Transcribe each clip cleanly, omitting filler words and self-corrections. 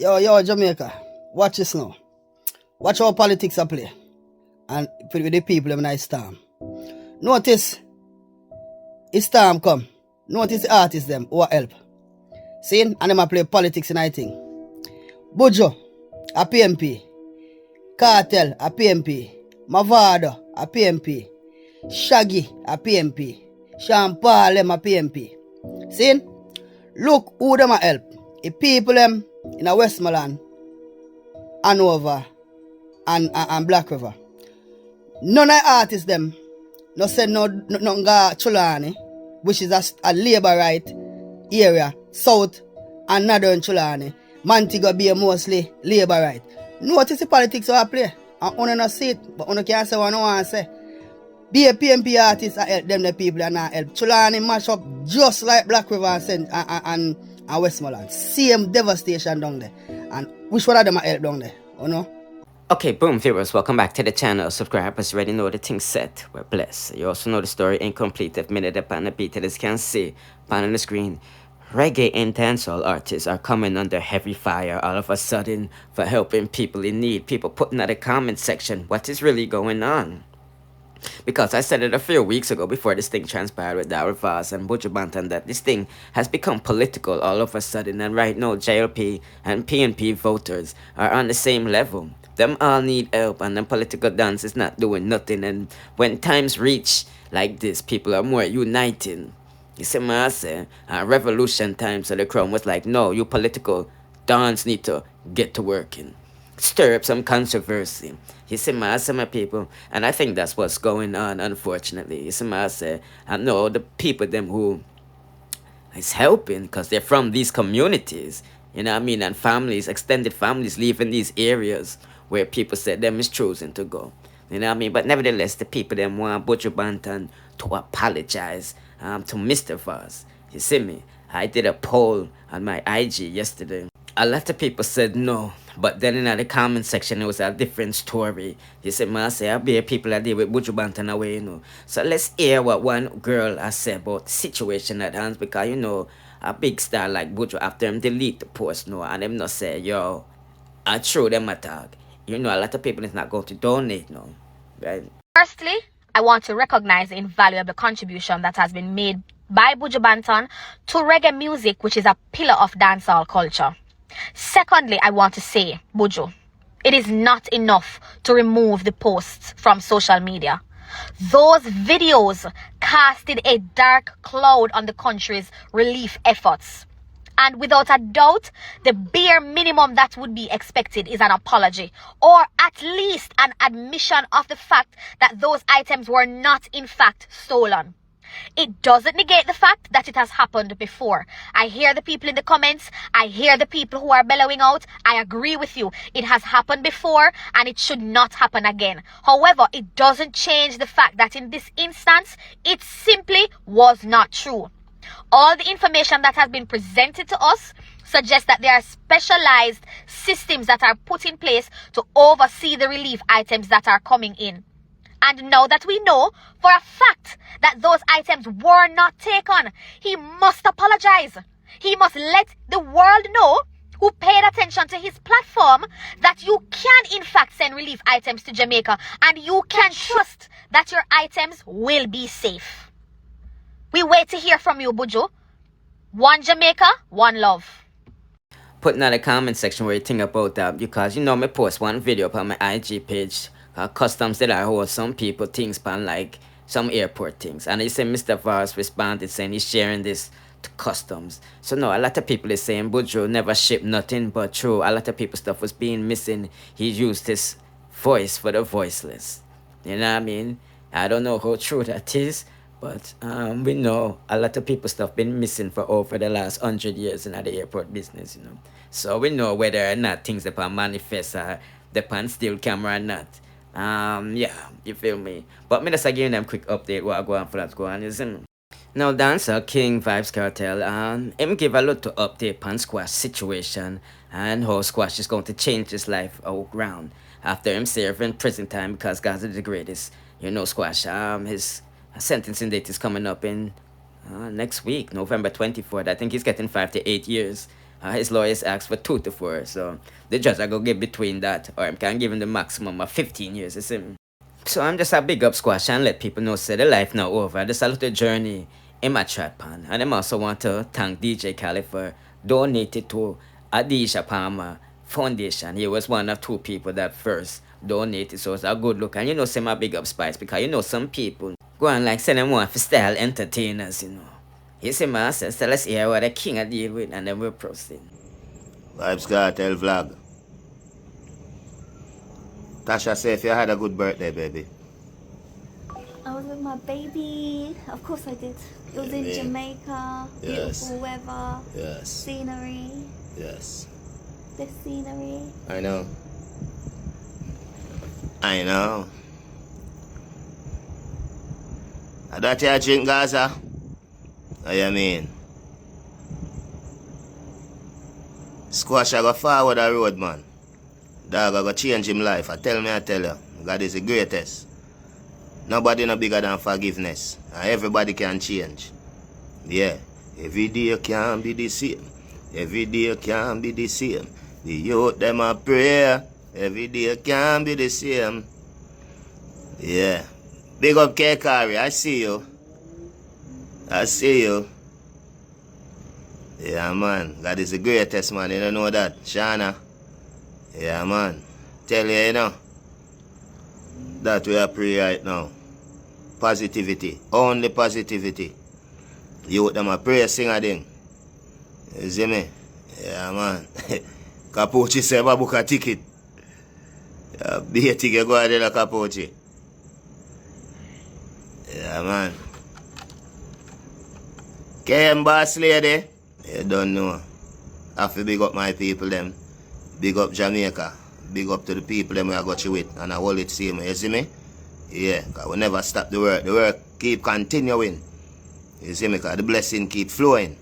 Yo, Jamaica. Watch this now. Watch how politics are play. And with the people when I storm. Notice, it's storm come. Notice the artists them who help. See? And them a play politics and I think. Buju, a PMP. Kartel, a PMP. Mavado, a PMP. Shaggy, a PMP. Sean Paul, them a PMP. See? Look who them a help. The people them in a Westmoreland, Hanover, and Black River. None of the artists them no send no Chulani, which is a labor right area, South and Northern Chulani. Montego Bay mostly labor right. Notice the politics I play. And you don't see it, but you can't say what you want to say. Be a PMP artist and help them the people and not help. Chulani mash up just like Black River and Westmoreland. Same devastation down there. And which one of them are help down there? You know? Okay, boom, viewers, welcome back to the channel. Subscribers already know the thing set. We're blessed. You also know the story incomplete. If minute upon the beat, as you can see, on the screen. Reggae and dancehall artists are coming under heavy fire all of a sudden for helping people in need. People putting out a comment section, what is really going on? Because I said it a few weeks ago before this thing transpired with Vybz and Buju Banton that this thing has become political all of a sudden, and right now JLP and PNP voters are on the same level. Them all need help and them political dance is not doing nothing, and when times reach like this, people are more uniting. You see what I say? Revolution time, so the crown was like, no, you political dance need to get to working. Stir up some controversy. You see my people, and I think that's what's going on, unfortunately. You see my I know the people them who is helping because they're from these communities, you know what I mean, and families, extended families leaving these areas where people said them is choosing to go. You know what I mean? But nevertheless, the people them want Buju Banton to apologize to Mr. Vybz. You see me? I did a poll on my IG yesterday. A lot of people said no, but then in the comment section it was a different story. You see, man, I say, I'll be people that deal with Buju Banton away, you know. So let's hear what one girl has said about the situation at hand, because, you know, a big star like Buju, after him delete the post, no, and them not say, yo, I throw them a tag. You know, a lot of people is not going to donate, no, right? Firstly, I want to recognize the invaluable contribution that has been made by Buju Banton to reggae music, which is a pillar of dancehall culture. Secondly, I want to say, Buju, it is not enough to remove the posts from social media. Those videos casted a dark cloud on the country's relief efforts. And without a doubt, the bare minimum that would be expected is an apology, or at least an admission of the fact that those items were not in fact stolen. It doesn't negate the fact that it has happened before. I hear the people in the comments. I hear the people who are bellowing out. I agree with you. It has happened before and it should not happen again. However, it doesn't change the fact that in this instance, it simply was not true. All the information that has been presented to us suggests that there are specialized systems that are put in place to oversee the relief items that are coming in. And now that we know for a fact that those items were not taken, he must apologize. He must let the world know who paid attention to his platform that you can in fact send relief items to Jamaica and you can trust that your items will be safe. We wait to hear from you, Buju. One Jamaica, one love. Putting out a comment section where you think about that, because you know me post one video up on my IG page. Customs that I hold some people things pan like some airport things, and they say Mr. Vybz responded saying he's sharing this to customs. So no, a lot of people is saying Buju never shipped nothing but true. A lot of people stuff was being missing. He used his voice for the voiceless. You know what I mean? I don't know how true that is, but we know a lot of people stuff been missing for over the last 100 years in the airport business, you know. So we know whether or not things upon manifest or depend still camera or not. Yeah, you feel me? But me just giving them quick update what I go on for that go on, isn't it? Now dancer King Vybz Kartel him give a lot to update on Squash situation and how Squash is going to change his life around after him serving prison time because God's the greatest. You know Squash his sentencing date is coming up in next week, November 24th. I think he's getting 5 to 8 years His lawyers asked for 2 to 4, so the judge I go give between that, or I can give him the maximum of 15 years, you see me? So I'm just a big up squash and let people know say the life now over. Just a little journey in my trap on. And I also want to thank DJ Khaled for donating to Adisha Palmer Foundation. He was one of 2 people that first donated, so it's a good look. And you know, say my big up spice, because you know some people go on like say them want for style entertainers, you know. You see my so let's hear what the king I deal with and then we'll proceed. Vybz Kartel vlog. Tasha, say if you had a good birthday, baby. I was with my baby. Of course I did. It was in Jamaica. Yes. Beautiful weather. Yes. Scenery. Yes. The scenery. I know. I know. That you drink Gaza? What you mean? Squash I go forward the road, man. Dog I go change him life. I tell you. God is the greatest. Nobody no bigger than forgiveness. And everybody can change. Yeah. Every day can be the same. Every day can be the same. The youth them a pray. Every day can be the same. Yeah. Big up K-Kari. I see you. I see you. Yeah, man. God is the greatest, man. You don't know that. Shana. Yeah, man. Tell you, you know. That we are pray right now. Positivity. Only positivity. You them a pray sing a thing. You see me? Yeah, man. Capucci say I book a ticket. Be a ticket go out there like Capucci. Yeah, man. KM boss lady. You don't know. I have to big up my people them. Big up Jamaica. Big up to the people them I got you with. And I hold it same. You see me? Yeah, because we never stop the work. The work keep continuing. You see me? Because the blessing keep flowing.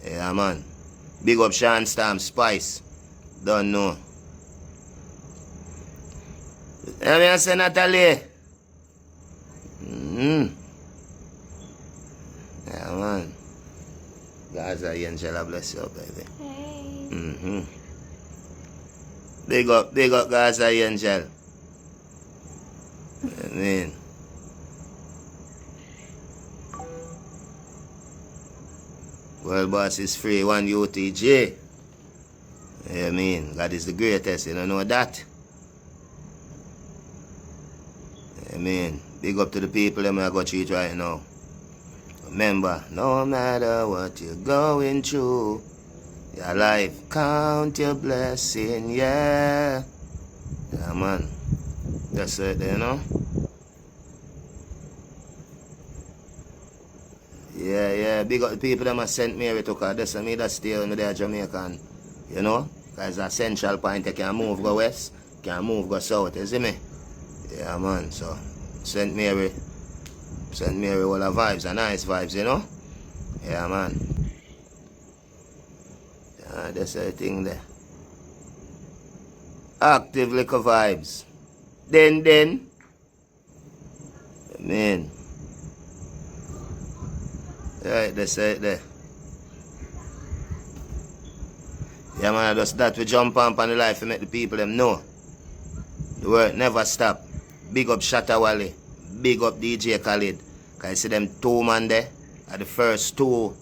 Yeah, man. Big up Sean Stamp Spice. Don't know. Let me say Natalie. Yeah, man. Gaza Angela bless you, baby. Hey. Big up Gaza Angel. I mean. World boss is free, one UTJ. I mean, God is the greatest, you don't know that? I mean, big up to the people that I got treat right now. Remember, no matter what you're going through, your life, count your blessing, yeah. Yeah, man. That's it, you know? Yeah, big up the people that have sent me to because that's me that stay on there Jamaican, you know? Because a central point, you can move go west, can move go south, you see me? Yeah, man, so send me all the vibes, and nice vibes, you know? Yeah, man. Yeah, that's the thing there. Active liquor vibes. Then. Man. Right, that's it there. Yeah, man, just that we jump on the life and make the people them know. The work never stop. Big up Shatta Wally. Big up DJ Khaled. Because I see them 2 man there are the first 2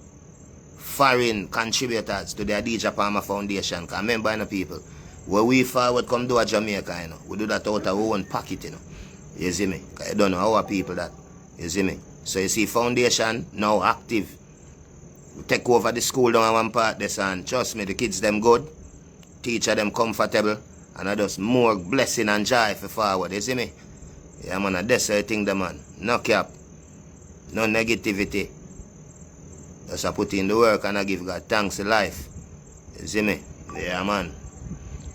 foreign contributors to the DJ Palmer Foundation. Because remember, you know, people, where we forward come do a Jamaica, you know, we do that out of our own pocket, you know. You see me? Because I don't know our people that. You see me? So you see foundation now active. We take over the school down one part this and trust me, the kids them good. Teacher them comfortable. And I just more blessing and joy for forward. You see me? Yeah, man, that's the thing, man. No cap. No negativity. Just I put in the work and I give God thanks to life. You see me? Yeah, man.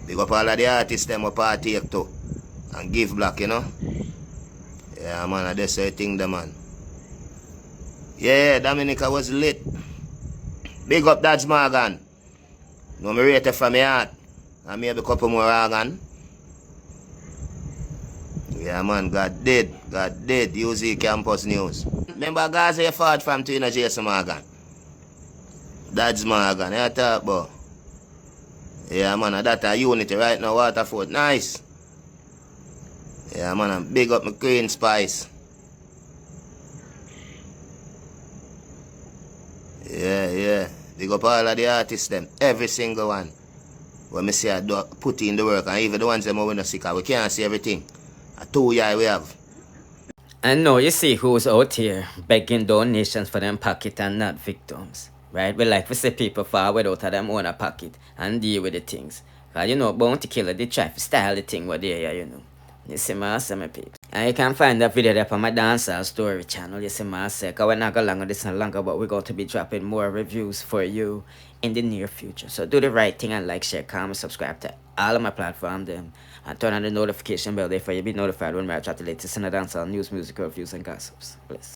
Big up all of the artists them up partake too. And give back, you know? Yeah, man, that's the thing, man. Yeah, Dominica was lit. Big up Dad's Morgan. No, me rate it from my heart. And maybe a couple more organ. Yeah, man, God did. UZ Campus News. Remember, guys, you fought from to Jason Morgan. Dad's Morgan, you talk about. Yeah, man, that a unity right now, Waterford. Nice. Yeah, man, I'm big up my Queen Spice. Yeah. Big up all of the artists, them. Every single one. When me say I do put in the work, and even the ones that we not sick of, we can't see everything. A 2 year we have. And now you see who's out here begging donations for them pocket and not victims. Right? We like to see people forward out of them own a pocket and deal with the things. Cause you know, bounty killer, they try to style the thing what they here, you know. You see my people. And you can find that video there on my Dancehall story channel. You see my say, cause we're not going longer this and longer, but we're going to be dropping more reviews for you in the near future. So do the right thing and like, share, comment, subscribe to all of my platforms them. And turn on the notification bell there for you be notified when I drop the latest in the dancehall news, music reviews, and gossips. Bless.